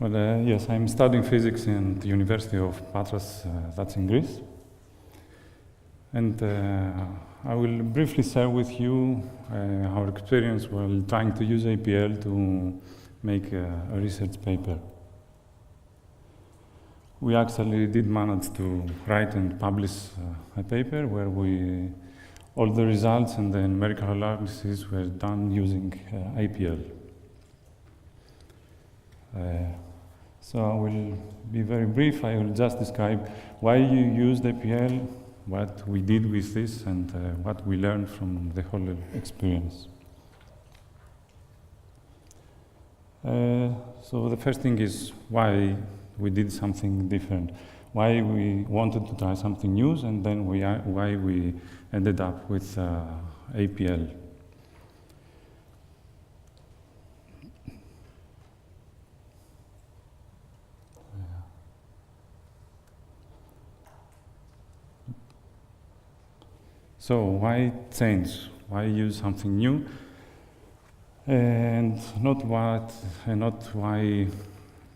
Well, yes, I'm studying physics in the University of Patras, that's in Greece. And I will briefly share with you our experience while trying to use APL to make a research paper. We actually did manage to write and publish a paper where all the results and the numerical analysis were done using APL. So I will be very brief. I will just describe why you used APL, what we did with this, and what we learned from the whole experience. So the first thing is why we did something different, why we wanted to try something new, and then why we ended up with APL. So why change? Why use something new? And not why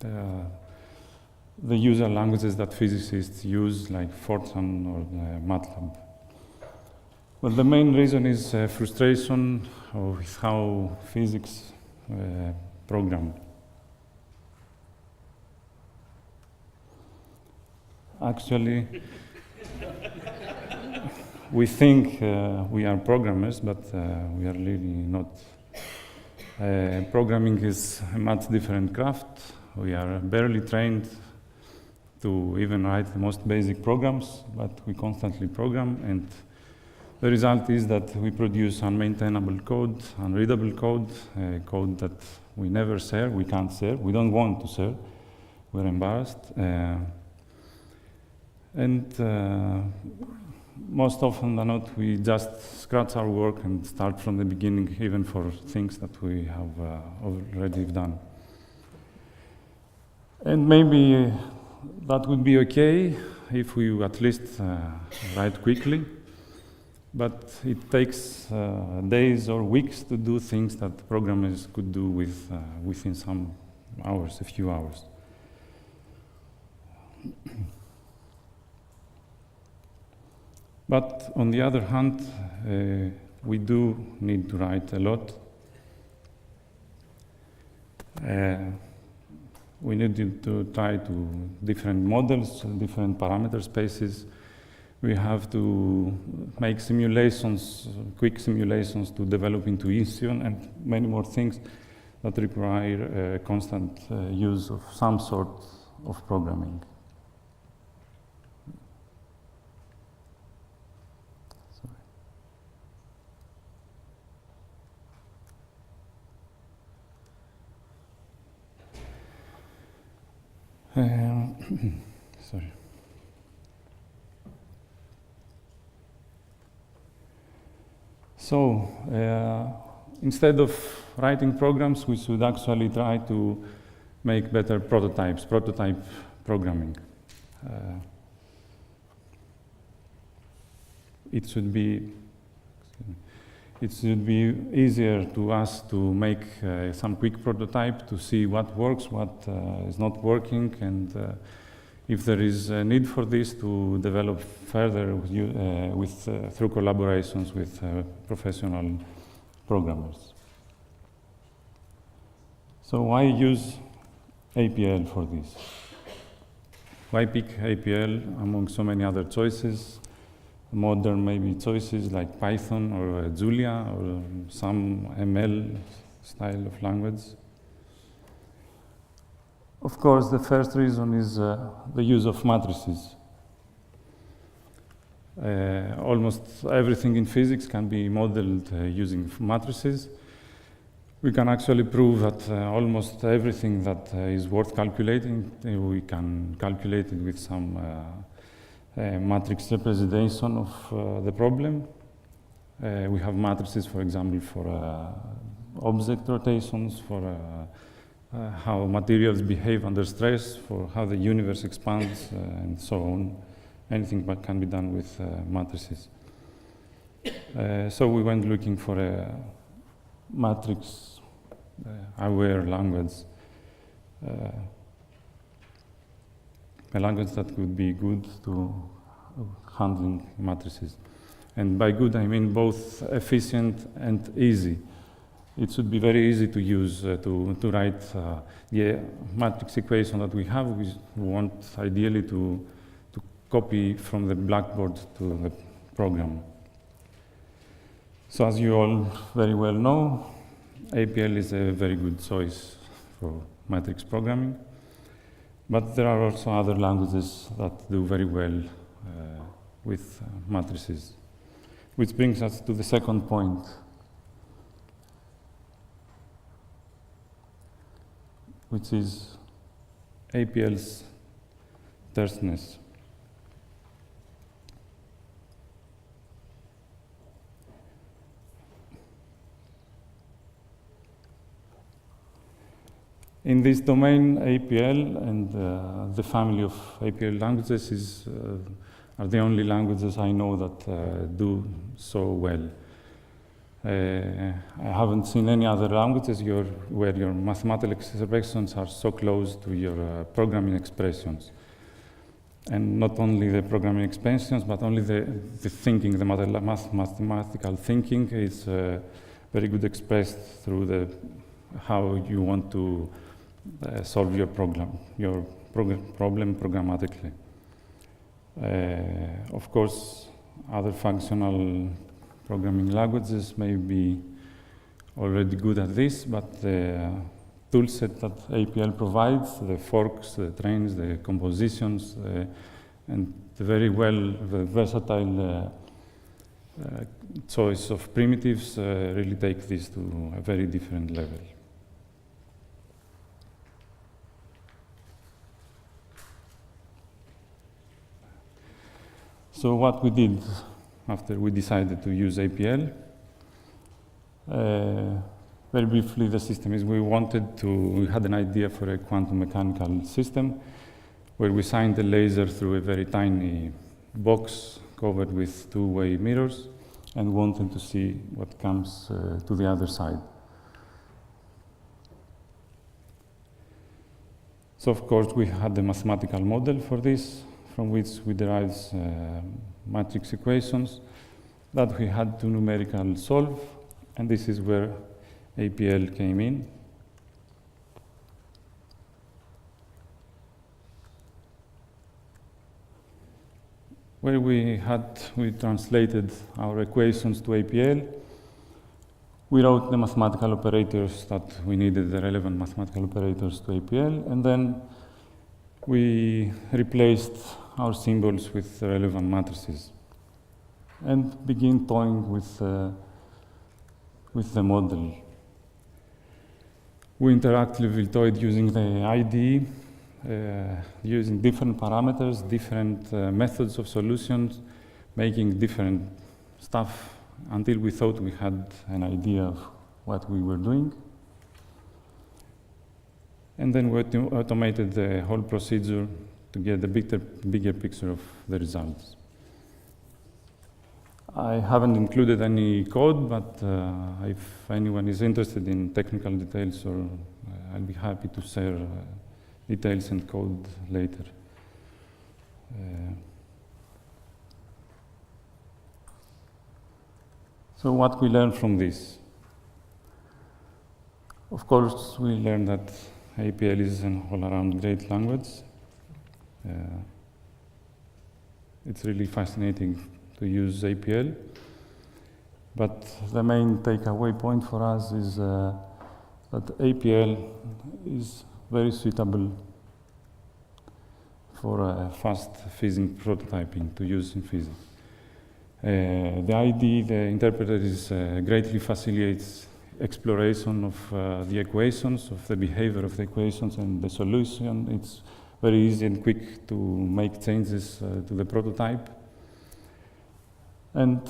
the user languages that physicists use, like FORTAN or MatLab. Well, the main reason is frustration with how physics program. Actually, we think we are programmers, but we are really not. Programming is a much different craft. We are barely trained to even write the most basic programs, but we constantly program, and the result is that we produce unmaintainable code, unreadable code, code that we never share, we can't share, we don't want to share, we're embarrassed. Most often than not, we just scratch our work and start from the beginning, even for things that we have already done. And maybe that would be okay if we at least write quickly, but it takes days or weeks to do things that programmers could do within some hours, a few hours. But on the other hand, we do need to write a lot. We need to try to different models, different parameter spaces. We have to make simulations, quick simulations to develop intuition and many more things that require constant use of some sort of programming. Sorry. So, instead of writing programs, we should actually try to make better prototypes, prototype programming. It should be easier to us to make some quick prototype to see what works, what is not working, and if there is a need for this, to develop further through collaborations with professional programmers. So why use APL for this? Why pick APL among so many other choices? Modern maybe choices like Python or Julia or some ML style of language. Of course, the first reason is the use of matrices. Almost everything in physics can be modeled using matrices. We can actually prove that almost everything that is worth calculating, we can calculate it with some matrix representation of the problem. We have matrices, for example, for object rotations, for how materials behave under stress, for how the universe expands, and so on. Anything that can be done with matrices. So we went looking for a matrix-aware language a language that would be good to handling matrices. And by good, I mean both efficient and easy. It should be very easy to use to write the matrix equation that we have. We want ideally to copy from the blackboard to the program. So as you all very well know, APL is a very good choice for matrix programming. But there are also other languages that do very well with matrices. Which brings us to the second point, which is APL's terseness. In this domain, APL and the family of APL languages are the only languages I know that do so well. I haven't seen any other languages where your mathematical expressions are so close to your programming expressions. And not only the programming expressions, but only the thinking, the mathematical thinking is very good expressed through how you want to solve your problem programmatically. Of course, other functional programming languages may be already good at this, but the toolset that APL provides, the forks, the trains, the compositions, and the versatile choice of primitives really take this to a very different level. So what we did after we decided to use APL, very briefly, the system is we had an idea for a quantum mechanical system where we signed the laser through a very tiny box covered with two-way mirrors and wanted to see what comes to the other side. So of course we had the mathematical model for this, from which we derived matrix equations that we had to numerically solve, and this is where APL came in. Where we translated our equations to APL, we wrote the mathematical operators that we needed, the relevant mathematical operators to APL, and then we replaced our symbols with the relevant matrices and begin toying with the model. We interactively toyed using the IDE, using different parameters, different methods of solutions, making different stuff until we thought we had an idea of what we were doing. And then we automated the whole procedure to get a bigger picture of the results. I haven't included any code, but if anyone is interested in technical details, I'll be happy to share details and code later. So what we learned from this? Of course, we learned that APL is an all-around great language. It's really fascinating to use APL. But the main takeaway point for us is that APL is very suitable for fast physics prototyping to use in physics. The IDE, the interpreter, greatly facilitates exploration of the equations, of the behavior of the equations and the solution. It's very easy and quick to make changes to the prototype. And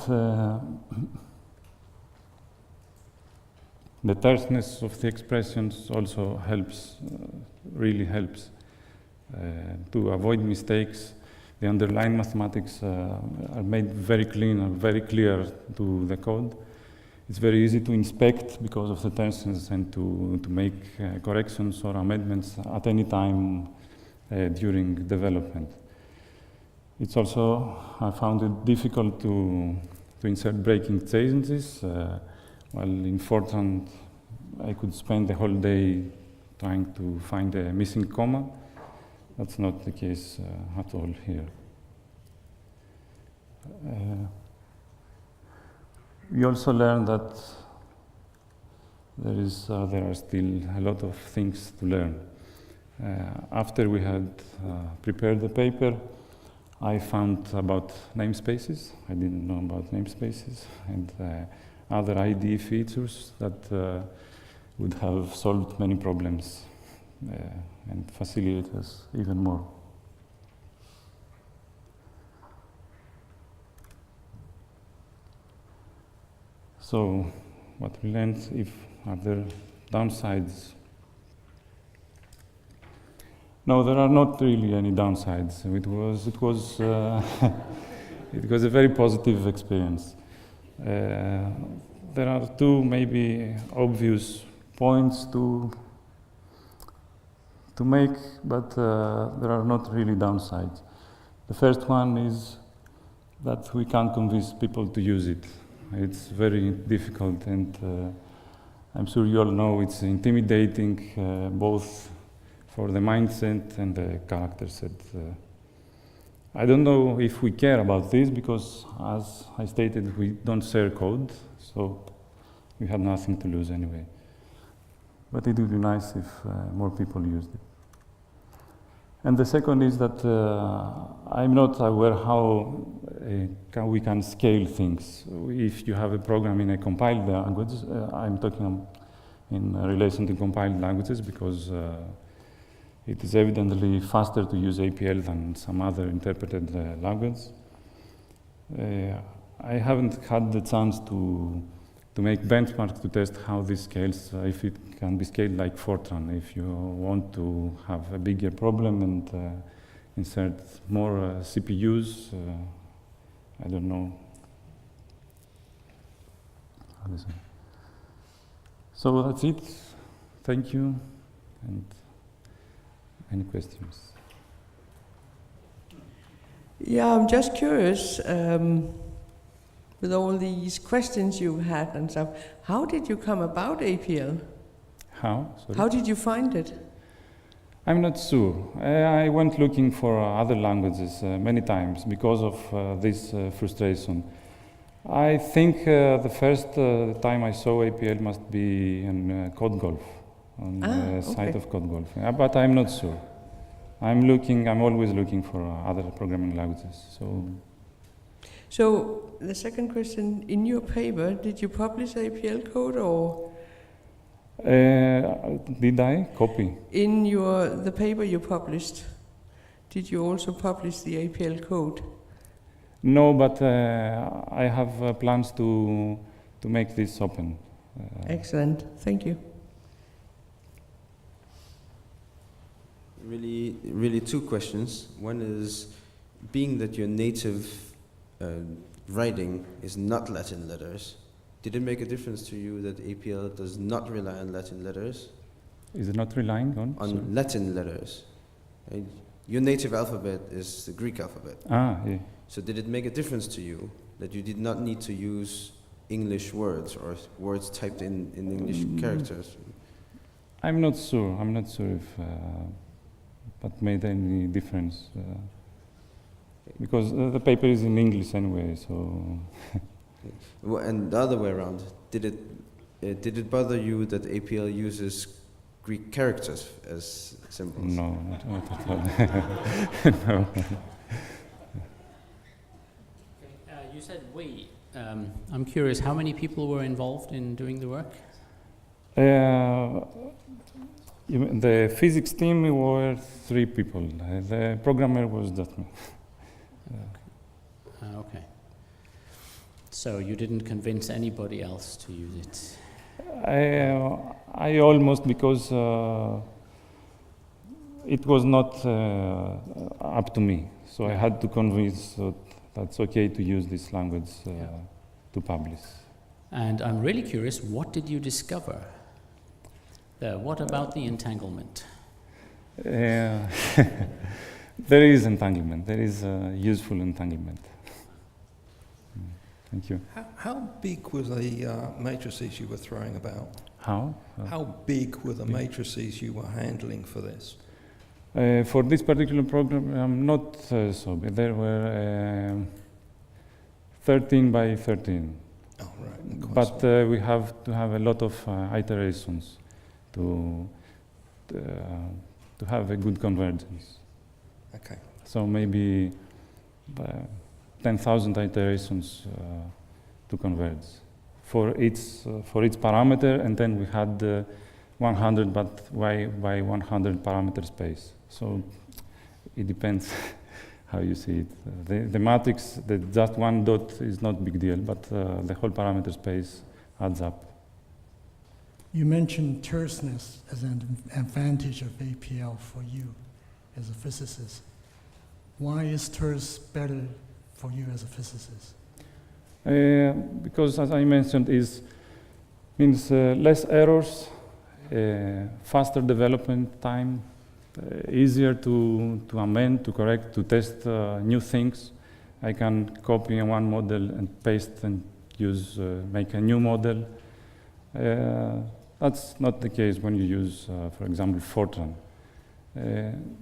the terseness of the expressions also helps, really helps to avoid mistakes. The underlying mathematics are made very clean and very clear to the code. It's very easy to inspect because of the terseness and to make corrections or amendments at any time during development. It's also, I found it difficult to insert breaking changes. While in FORTAN, I could spend the whole day trying to find a missing comma. That's not the case at all here. We also learned that there are still a lot of things to learn. After we had prepared the paper, I found about namespaces. I didn't know about namespaces, and other ID features that would have solved many problems and facilitate us even more. So, what we learned, are there downsides? No, there are not really any downsides. It was a very positive experience. There are two maybe obvious points to make, but there are not really downsides. The first one is that we can't convince people to use it. It's very difficult, and I'm sure you all know it's intimidating, both for the mindset and the character set. I don't know if we care about this, because as I stated, we don't share code, so we had nothing to lose anyway. But it would be nice if more people used it. And the second is that I'm not aware how we can scale things. If you have a program in a compiled language, I'm talking in relation to compiled languages, because it is evidently faster to use APL than some other interpreted language. I haven't had the chance to make benchmarks to test how this scales, if it can be scaled like FORTAN. If you want to have a bigger problem and insert more CPUs, I don't know. So that's it. Thank you. And any questions? Yeah, I'm just curious, with all these questions you've had and stuff, how did you come about APL? How? Sorry? How did you find it? I'm not sure. I went looking for other languages many times because of this frustration. I think the first time I saw APL must be in Code Golf, on the site of Code Golf. But I'm not sure. I'm always looking for other programming languages. So the second question, in your paper, did you publish APL code, or? Did I copy? In the paper you published, did you also publish the APL code? No, but I have plans to make this open. Excellent, thank you. Really two questions. One is, being that your native writing is not Latin letters, did it make a difference to you that APL does not rely on Latin letters? Is it not relying on? On Latin letters. Your native alphabet is the Greek alphabet. Yeah. So did it make a difference to you that you did not need to use English words or words typed in English characters? I'm not sure if that made any difference. Because the paper is in English anyway, so. Well, and the other way around, did it bother you that APL uses Greek characters as symbols? No, not at all. No. You said we. I'm curious, how many people were involved in doing the work? The physics team were 3 people. The programmer was just me. Okay. So you didn't convince anybody else to use it? I almost, because it was not up to me. So I had to convince that's okay to use this language to publish. And I'm really curious, what did you discover? What about the entanglement? There is entanglement. There is useful entanglement. Thank you. How big were the matrices you were throwing about? How? How big were the matrices you were handling for this? For this particular program, not so big. There were 13 by 13. Oh, right. Quite But small. we have to have a lot of iterations to have a good convergence. Okay. So maybe 10,000 iterations to converge for each parameter, and then we had 100 but by 100 parameter space. So it depends how you see it. The matrix, just one dot is not big deal, but the whole parameter space adds up. You mentioned terseness as an advantage of APL for you as a physicist. Why is terse better for you as a physicist? Because, as I mentioned, means less errors, faster development time, easier to amend, to correct, to test new things. I can copy one model and paste and use, make a new model. That's not the case when you use, for example, FORTAN.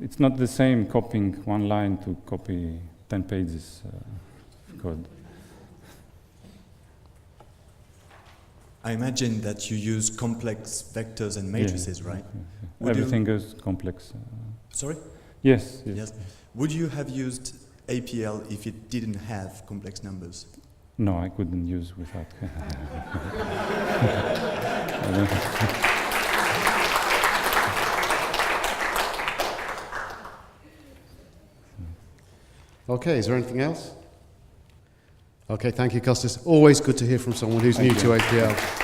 It's not the same copying one line to copy 10 pages of code. I imagine that you use complex vectors and matrices, Yeah, right? yeah. Would Everything is complex. Sorry? Yes, yes. Yes. Would you have used APL if it didn't have complex numbers? No, I couldn't use without. Okay, is there anything else? Okay, thank you, Kostas. Always good to hear from someone who's new to APL.